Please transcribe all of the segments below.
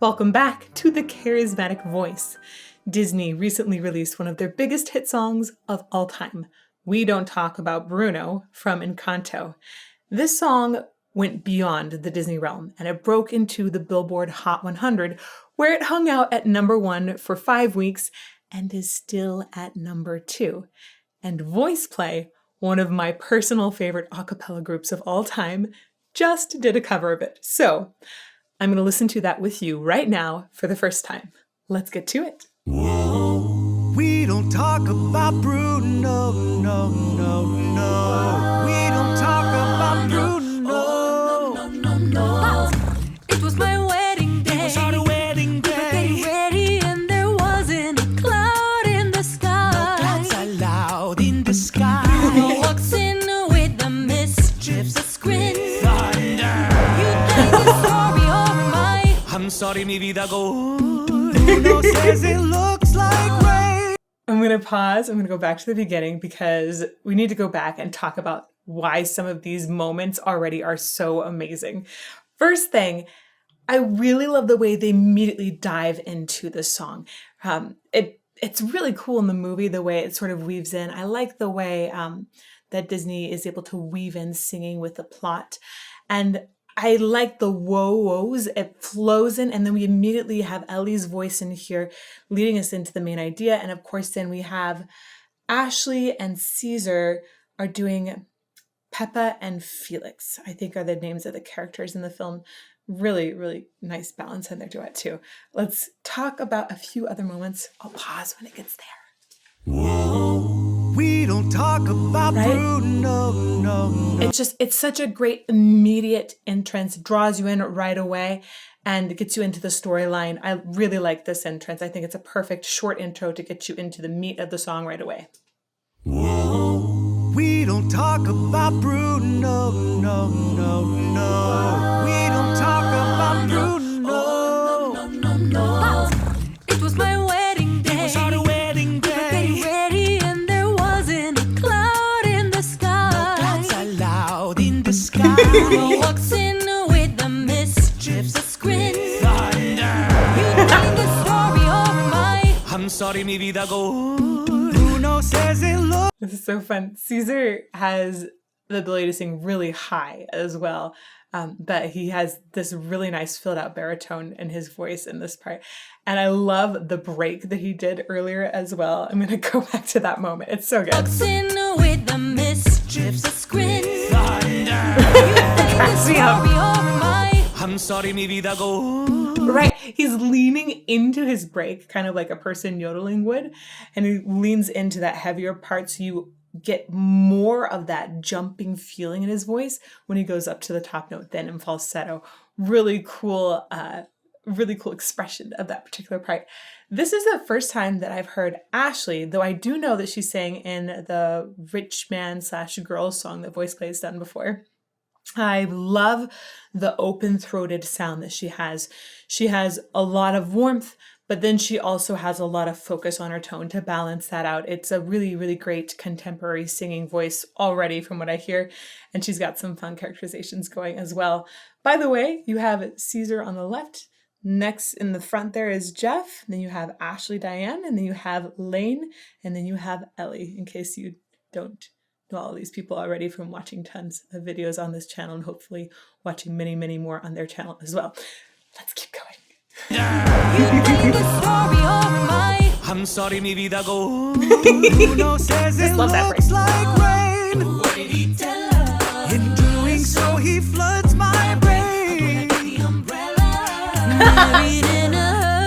Welcome back to the Charismatic Voice. Disney recently released one of their biggest hit songs of all time, We Don't Talk About Bruno from Encanto. This song went beyond the Disney realm and it broke into the Billboard Hot 100, where it hung out at number 1 for 5 weeks and is still at number 2. And VoicePlay, one of my personal favorite a cappella groups of all time, just did a cover of it. So I'm going to listen to that with you right now for the first time. Let's get to it. Whoa. We don't talk about Bruno, no, no, no. We don't talk about Bruno, no, no. It was my wedding day. It was our wedding day. We were getting ready and there wasn't a cloud in the sky. No clouds allowed in the sky. Bruno walks in with the mischievous grin. Thunder. You think the story of my... I'm sorry, mi vida go. Bruno says it looks like rain. I'm going to pause. I'm going to go back to the beginning because we need to go back and talk about why some of these moments already are so amazing. First thing, I really love the way they immediately dive into the song. It's really cool in the movie, the way it sort of weaves in. I like the way that Disney is able to weave in singing with the plot. And I like the whoa-woes. It flows in, and then we immediately have Ellie's voice in here leading us into the main idea. And of course, then we have Ashley and Caesar are doing Peppa and Felix, I think are the names of the characters in the film. Really, really nice balance in their duet too. Let's talk about a few other moments. I'll pause when it gets there. Whoa. We don't talk about Right? Bruno, no, no. It's such a great immediate entrance, draws you in right away and gets you into the storyline. I really like this entrance. I think it's a perfect short intro to get you into the meat of the song right away. Whoa. We don't talk about Bruno, no, no, no. We don't talk about Bruno, no, no. It was my wedding day. It was our wedding We were getting day. ready and there wasn't a cloud in the sky. No clouds allowed in the sky. Bruno walks in with the mischievous grin. Thunder. You think the story of my... I'm sorry, mi vida go. Bruno says it looks. This is so fun. Caesar has the ability to sing really high as well, but he has this really nice filled out baritone in his voice in this part. And I love the break that he did earlier as well. I'm going to go back to that moment. It's so good. Walks in with the mischievous grin. Thunder. Cracks me up. Story of my... I'm sorry, mi vida go. Right. He's leaning into his break, kind of like a person yodeling would. And he leans into that heavier part so you get more of that jumping feeling in his voice when he goes up to the top note, then in falsetto. Really cool expression of that particular part. This is the first time that I've heard Ashley, though I do know that she sang in the rich man / girl song that VoicePlay has done before. I love the open-throated sound that she has. She has a lot of warmth, but then she also has a lot of focus on her tone to balance that out. It's a really, really great contemporary singing voice already from what I hear, and she's got some fun characterizations going as well. By the way, you have Caesar on the left. Next in the front there is Jeff. Then you have Ashley Diane, and then you have Lane, and then you have Ellie, in case you don't know all these people already from watching tons of videos on this channel and hopefully watching many, many more on their channel as well. Let's keep going. You think the story of my... I'm sorry, mi vida go. Bruno says it love that looks break. like rain. What did he tell her? In doing so, he floods my brain. The umbrella. Married in a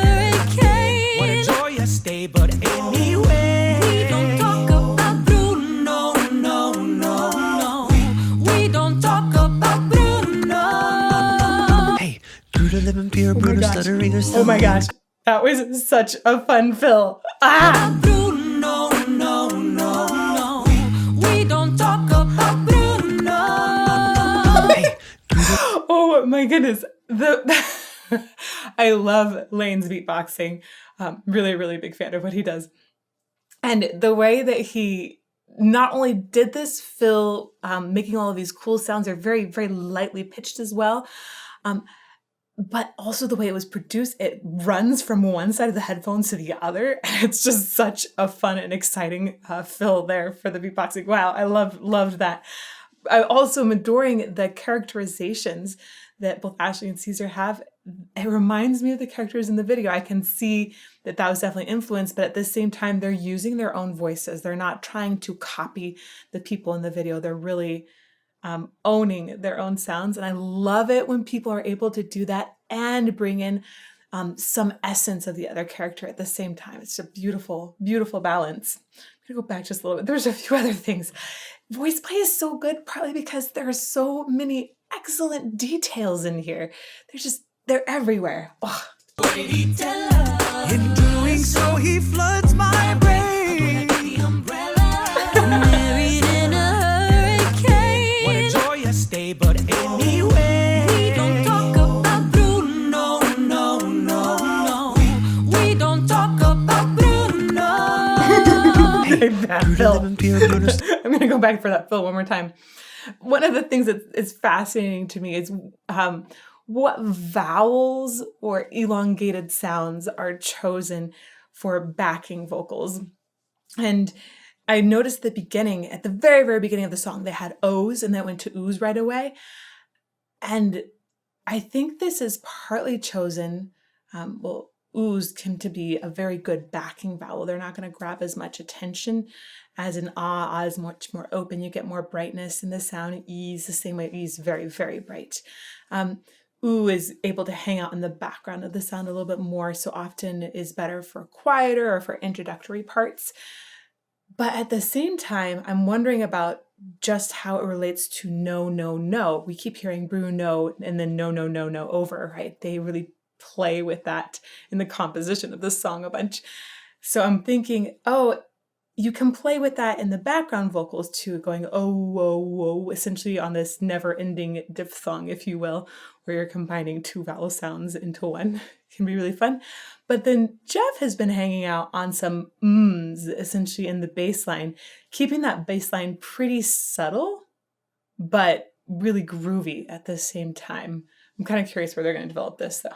hurricane. What a joyous day, but anyway. We don't talk about Bruno, no, no, no. We don't talk about Bruno. Hey, Bruno living pure, my Bruno gosh. stuttering or Oh something. my gosh, that was such a fun fill. Ah! Bruno, no, no, no. We don't talk about Bruno. Hey, Bruno. Oh my goodness. I love Lane's beatboxing. Really, really big fan of what he does. And the way that he not only did this fill, making all of these cool sounds, are very, very lightly pitched as well. but also the way it was produced, it runs from one side of the headphones to the other. It's just such a fun and exciting fill there for the beatboxing. Wow, I loved that. I also am adoring the characterizations that both Ashley and Caesar have. It reminds me of the characters in the video. I can see that was definitely influenced, but at the same time, they're using their own voices. They're not trying to copy the people in the video. They're really owning their own sounds. And I love it when people are able to do that and bring in some essence of the other character at the same time. It's a beautiful, beautiful balance. I'm gonna go back just a little bit. There's a few other things. VoicePlay is so good, partly because there are so many excellent details in here. They're everywhere. Oh. In doing so, he floods my brain. Married in a hurricane. What a joyous day, but anyway. We don't talk about Bruno, no, no, no. We don't talk about Bruno. That fill. I'm going to go back for that fill one more time. One of the things that is fascinating to me is what vowels or elongated sounds are chosen for backing vocals. And I noticed at the very, very beginning of the song, they had O's and then went to Oo's right away. And I think this is partly chosen, Oo's tend to be a very good backing vowel. They're not going to grab as much attention as an ah. Ah is much more open. You get more brightness in the sound. E's the same way. E's very, very bright. Ooh is able to hang out in the background of the sound a little bit more, so often is better for quieter or for introductory parts. But at the same time, I'm wondering about just how it relates to no, no, no. We keep hearing Bruno and then no, no, no, no over, right? They really play with that in the composition of the song a bunch. So I'm thinking, you can play with that in the background vocals too, going oh, whoa, whoa, essentially on this never-ending diphthong, if you will, where you're combining two vowel sounds into one. It can be really fun. But then Jeff has been hanging out on some mms, essentially in the bass line, keeping that bass line pretty subtle, but really groovy at the same time. I'm kind of curious where they're going to develop this, though.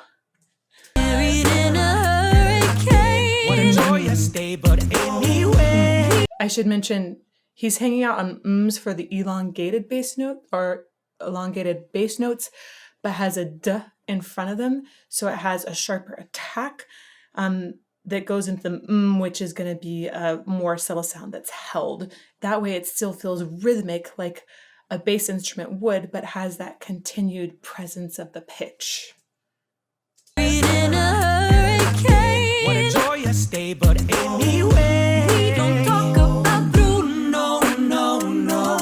Married in a hurricane. What a joyous day, but anyway. I should mention he's hanging out on mms for the elongated bass note or elongated bass notes, but has a d in front of them, so it has a sharper attack that goes into the which is going to be a more subtle sound that's held. That way it still feels rhythmic like a bass instrument would, but has that continued presence of the pitch. Married in a hurricane. What a joyous day, but anyway. We don't talk about Bruno, no, no, no.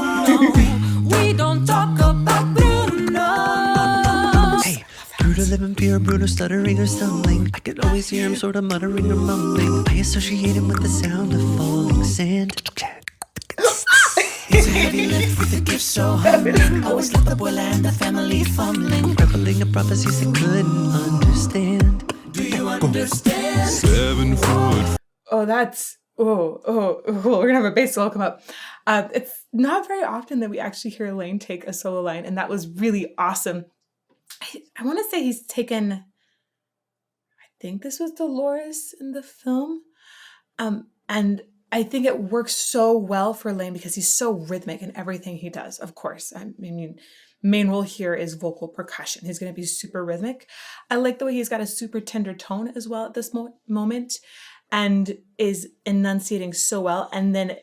We don't talk about Bruno. Hey, Bruno living pure, Bruno stuttering or stumbling. I could always hear him sort of muttering or mumbling. I associate him with the sound of falling sand. It's a heavy lift with a gift so humbling. Always left the abuela and the family fumbling. Reveling a prophecies they couldn't understand. Do you understand? 7 foot. Oh, that's we're gonna have a bass solo come up. It's not very often that we actually hear Lane take a solo line, and that was really awesome. I want to say he's taken, I think this was Dolores in the film, and I think it works so well for Lane because he's so rhythmic in everything he does. Of course, I mean, main role here is vocal percussion. He's going to be super rhythmic. I like the way he's got a super tender tone as well at this moment, and is enunciating so well, and then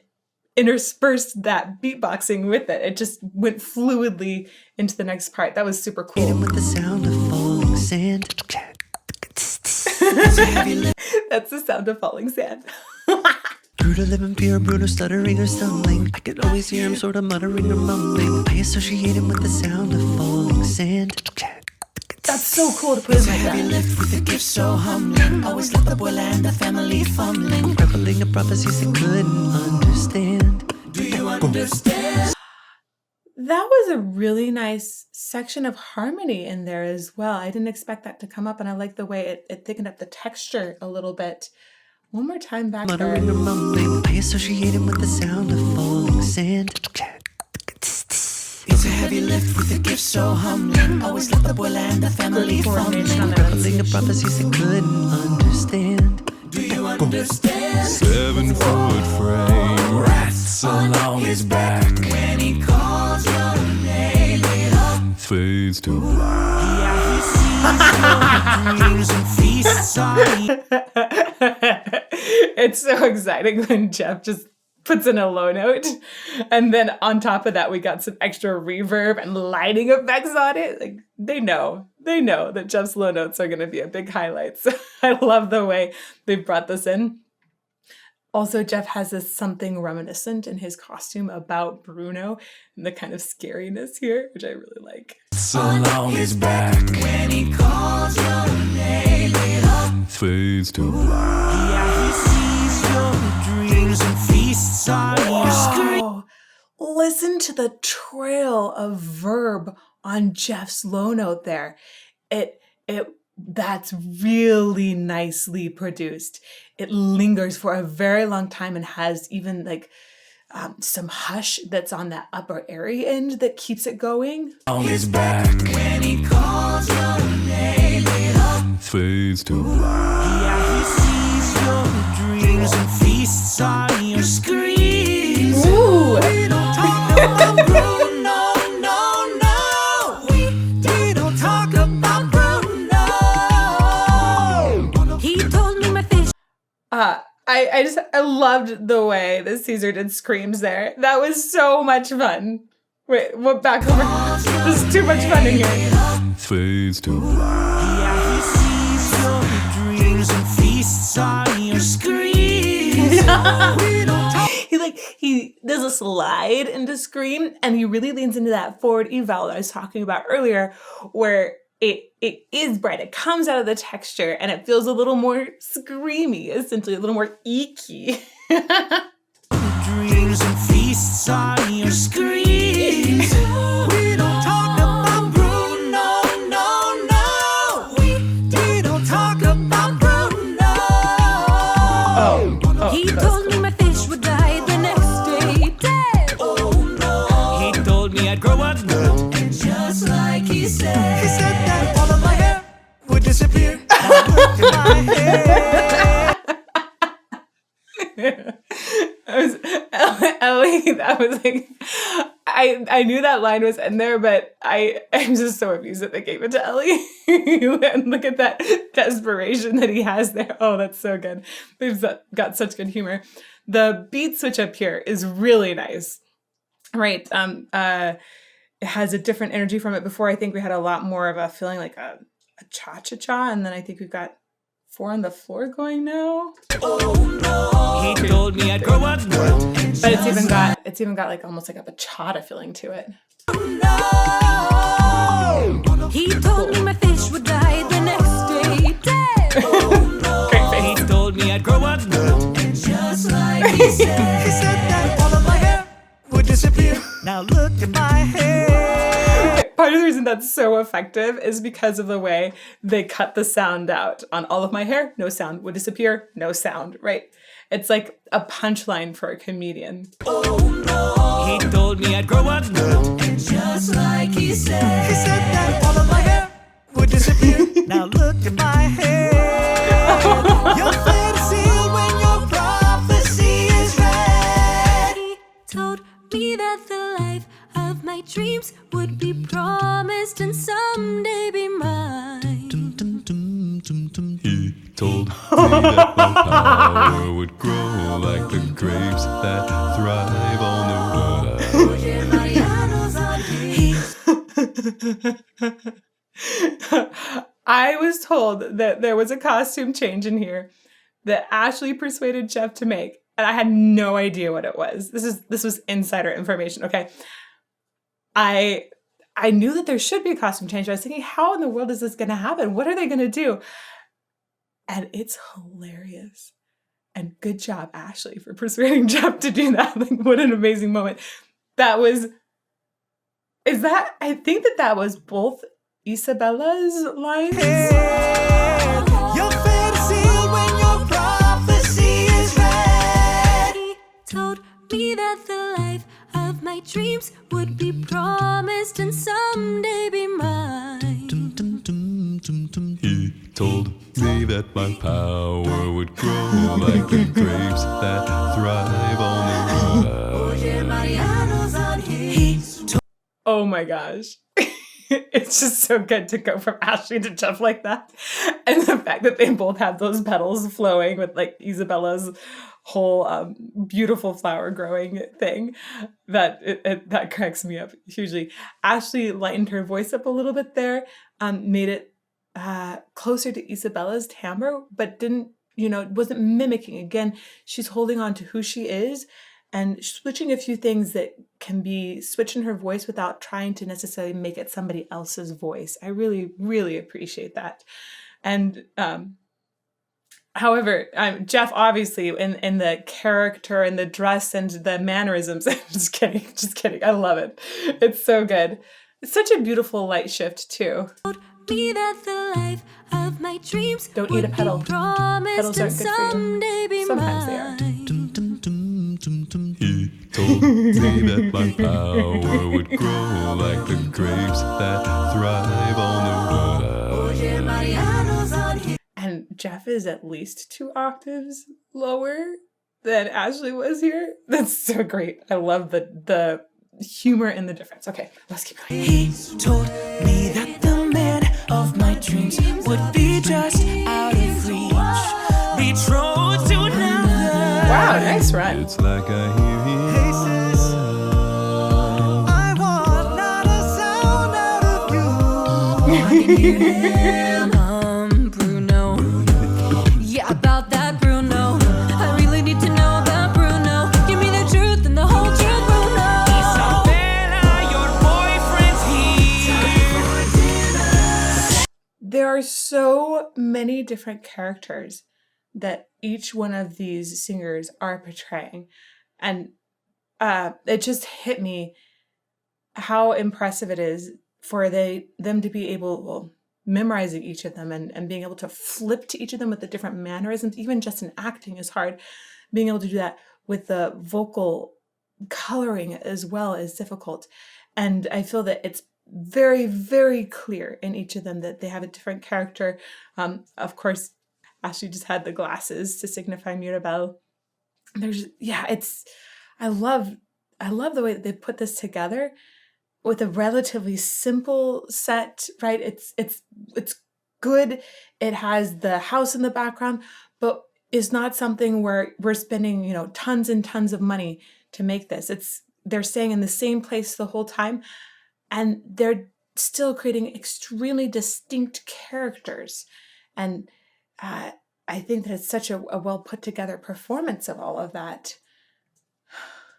interspersed that beatboxing with it. It just went fluidly into the next part. That was super cool. With the sound of falling sand. That's the sound of falling sand. Bruno living pure, Bruno stuttering or stumbling. I could always hear him sort of muttering or mumbling. I associate him with the sound of falling sand. That's so cool to put it like Heavy that. lift with a gift so humbling. Always left the abuela and the family fumbling. Reveling a prophecies they couldn't understand. Do you understand? That was a really nice section of harmony in there as well. I didn't expect that to come up, and I like the way it thickened up the texture a little bit. One more time back there. Muttering or mumbling. I associate him with the sound of falling sand. It's a heavy lift with a gift so humbling. Always left the abuela and the family coordination on fumbling. the Babbling the prophecies they couldn't understand. Do you understand? 7-foot frame, rats along his back. When he calls your name, it all Fades to black. dreams and feasts on you. It's so exciting when Jeff just puts in a low note. And then on top of that, we got some extra reverb and lighting effects on it. Like they know that Jeff's low notes are going to be a big highlight. So I love the way they've brought this in. Also, Jeff has this something reminiscent in his costume about Bruno and the kind of scariness here, which I really like. Along his back. When he calls your name, it all Fades to black. he sees your dreams and feasts on your screen. Oh, listen to the trail of verb on Jeff's low note there. That's really nicely produced. It lingers for a very long time and has even like some hush that's on that upper airy end that keeps it going. On his back. When he calls your name, it all Fades to black. he sees your dreams and feasts on your screens. Ooh. We don't talk about Bruno, no. We don't talk about Bruno. He told me my fish. I loved the way that Caesar did screams there. That was so much fun. Wait, what back over? This is too much fun in here. Fades to black. He sees your dreams and feasts on your screens. We don't talk. He does a slide into scream, and he really leans into that forward eval that I was talking about earlier, where it is bright. It comes out of the texture, and it feels a little more screamy, essentially a little more eeky. Dreams and feasts on your screens. We don't talk about Bruno, no. We don't talk about Bruno. He told me my fish would die the next day dead. Oh no. He told me I'd grow up and just like he said that all of my hair would disappear. Now look at my hair. Ellie, that was like, I knew that line was in there, but I'm just so amused that they gave it to Ellie. And look at that desperation that he has there. Oh, that's so good. They've got such good humor. The beat switch up here is really nice. Right. It has a different energy from it before. I think we had a lot more of a feeling like a cha-cha-cha, and then I think we've got 4 on the floor going now. He told me I'd grow up. But it's even got like almost like a bachata feeling to it. He told me my fish would die the next day dead. Great face. He told me I'd grow up. And just like he said that all of my hair would disappear. Now look at my hair. Part of the reason that's so effective is because of the way they cut the sound out. On all of my hair, no sound. Would disappear, no sound, right? It's like a punchline for a comedian. He told me I'd grow up. And just like he said that all of my hair would disappear. Now look at my hair. Your fantasy when your prophecy is read. He told me that the life of my dreams would be promised and someday be mine. He told me that my power would grow like the grapes that thrive on the wood. I was told that there was a costume change in here that Ashley persuaded Jeff to make, and I had no idea what it was. This was insider information, okay? I knew that there should be a costume change. I was thinking, how in the world is this going to happen? What are they going to do? And it's hilarious. And good job, Ashley, for persuading Jeff to do that. Like, what an amazing moment. I think that was both Isabella's lines. Your fantasy when your prophecy is read. He told me that the life of my dreams would be promised my power would grow like the grapes that thrive on the road. Oh my gosh. It's just so good to go from Ashley to Jeff like that. And the fact that they both have those petals flowing with like Isabella's whole beautiful flower growing thing, that cracks me up hugely. Ashley lightened her voice up a little bit there, made it closer to Isabella's timbre, but didn't, wasn't mimicking. Again, she's holding on to who she is and switching a few things that can be switched in her voice without trying to necessarily make it somebody else's voice. I really, really appreciate that. And however, Jeff, obviously, in the character and the dress and the mannerisms, just kidding. I love it. It's so good. It's such a beautiful light shift, too. Me that the life of my dreams Don't eat a petal. Petals aren't good for you. Sometimes they are. He told me that my power would grow like the grapes that thrive on the road. And Jeff is at least 2 octaves lower than Ashley was here. That's so great. I love the humor in the difference. Okay, let's keep going. He told me that the man of my dreams would be just out of reach, betrothed to another. Wow, nice run. It's like I hear him. Hey sis, I want not a sound out of you. I can hear him, Bruno. Yeah, about that Bruno. I really need to know about Bruno. Give me the truth and the whole truth, Bruno. Isabella, your boyfriend's here. There are so many different characters that each one of these singers are portraying. And it just hit me how impressive it is for them to be able, memorizing each of them and being able to flip to each of them with the different mannerisms. Even just in acting is hard. Being able to do that with the vocal coloring as well is difficult. And I feel that it's very, very clear in each of them that they have a different character. Of course, Ashley just had the glasses to signify Mirabelle. I love the way that they put this together with a relatively simple set, right? It's good. It has the house in the background, but it's not something where we're spending, tons and tons of money to make this. They're staying in the same place the whole time, and they're still creating extremely distinct characters. And I think that it's such a well put together performance of all of that.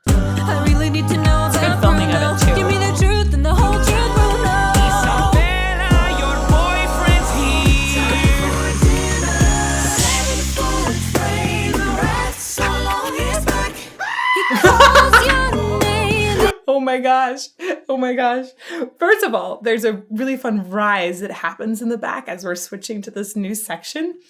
I really need to know It's good about filming Bruno. of it, too. Give me the truth and the whole truth, Bruno. Isabella, your boyfriend's here. Oh my gosh. First of all, there's a really fun rise that happens in the back as we're switching to this new section.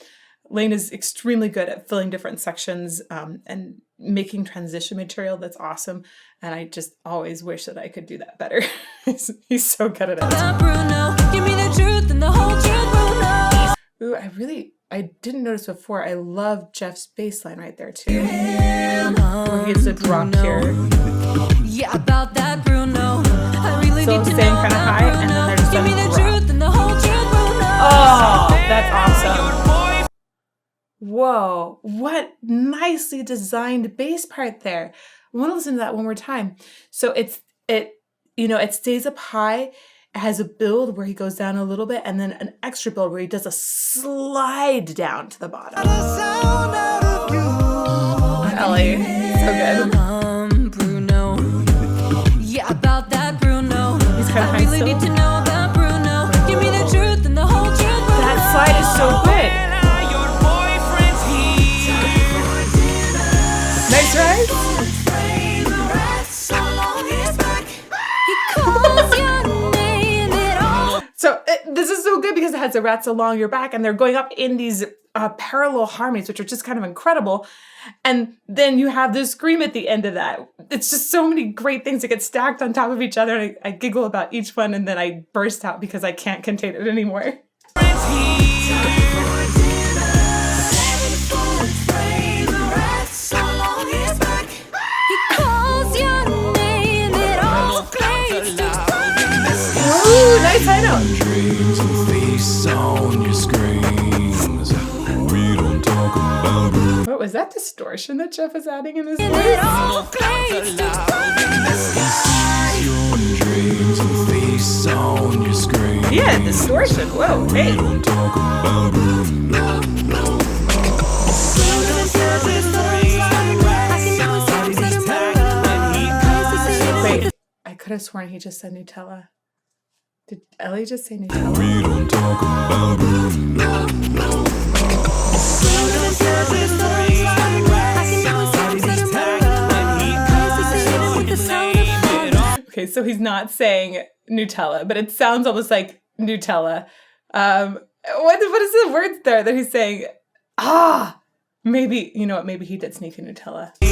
Lane is extremely good at filling different sections and making transition material that's awesome. And I just always wish that I could do that better. He's so good at it. Bruno, give me the truth and the whole truth, Bruno. Ooh, I didn't notice before. I love Jeff's bass line right there too. Where he gets a drop here. Yeah, about that Bruno. I really So need to staying know kinda about high, Bruno. and then they're just give me gonna the drop. truth and the whole truth, Bruno. Oh, that's awesome. Whoa, what nicely designed bass part there. I want to listen to that one more time. So it stays up high. It has a build where he goes down a little bit, and then an extra build where he does a slide down to the bottom. Ellie, so good. Bruno. Yeah, about that Bruno. He's kind of I high really still. need to know about Bruno. Give me the truth and the whole truth, Bruno. That slide is so good. Your boyfriend's here. Nice, right? He calls your name at all. So this is so good because it has the rats along your back, and they're going up in these parallel harmonies, which are just kind of incredible. And then you have the scream at the end of that. It's just so many great things that get stacked on top of each other. And I giggle about each one, and then I burst out because I can't contain it anymore. Oh, is that distortion that Jeff is adding in his voice? It all fades to Your dreams and face on your screen. Yeah, distortion. Whoa, hey. Don't talk about Bruno. Wait, I could have sworn he just said Nutella. Did Ellie just say Nutella? We don't talk about Bruno. Okay, so he's not saying Nutella, but it sounds almost like Nutella. What is the words there that he's saying? Ah, maybe, you know what, maybe he did sneak in Nutella. Why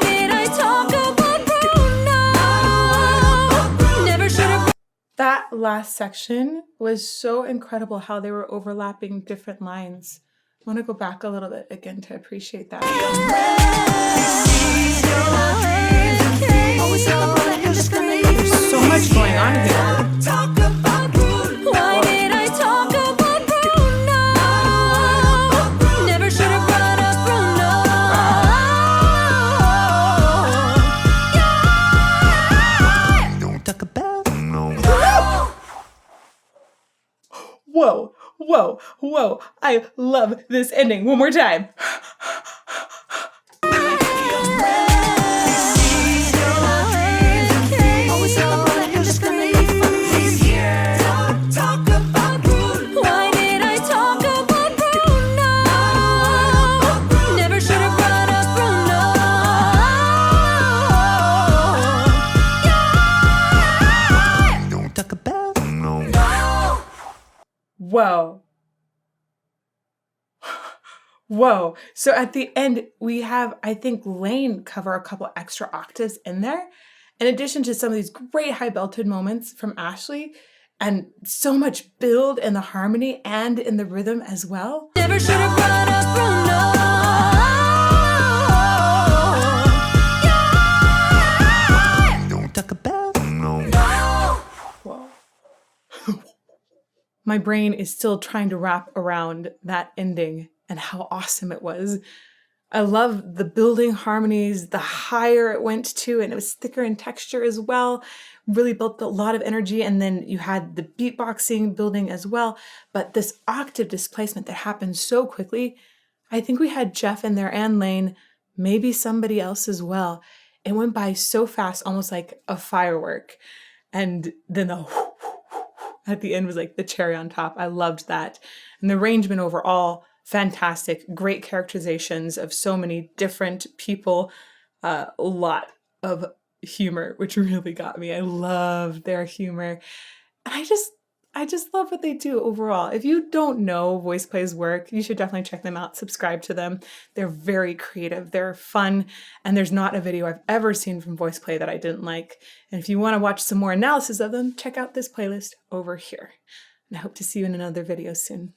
did I talk about Bruno? Never should have. That last section was so incredible how they were overlapping different lines. I want to go back a little bit again to appreciate that. There's so much going on here. Why did I talk about Bruno? Never should have brought up Bruno. Don't talk about Bruno. Whoa, whoa, whoa. I love this ending. One more time. Why did I talk about Bruno? Never should have brought up Bruno. Don't talk about Bruno. Whoa. Whoa. So at the end, we have, I think, Lane cover a couple extra octaves in there, in addition to some of these great high belted moments from Ashley, and so much build in the harmony and in the rhythm as well. Never should have brought up Bruno. Don't talk about Bruno. Whoa. My brain is still trying to wrap around that ending and how awesome it was. I love the building harmonies, the higher it went to, and it was thicker in texture as well. Really built a lot of energy. And then you had the beatboxing building as well. But this octave displacement that happened so quickly, I think we had Jeff in there and Lane, maybe somebody else as well. It went by so fast, almost like a firework. And then the at the end was like the cherry on top. I loved that. And the arrangement overall, fantastic. Great characterizations of so many different people. A lot of humor, which really got me. I love their humor. And I just love what they do overall. If you don't know VoicePlay's work, you should definitely check them out. Subscribe to them. They're very creative. They're fun. And there's not a video I've ever seen from VoicePlay that I didn't like. And if you want to watch some more analysis of them, check out this playlist over here. And I hope to see you in another video soon.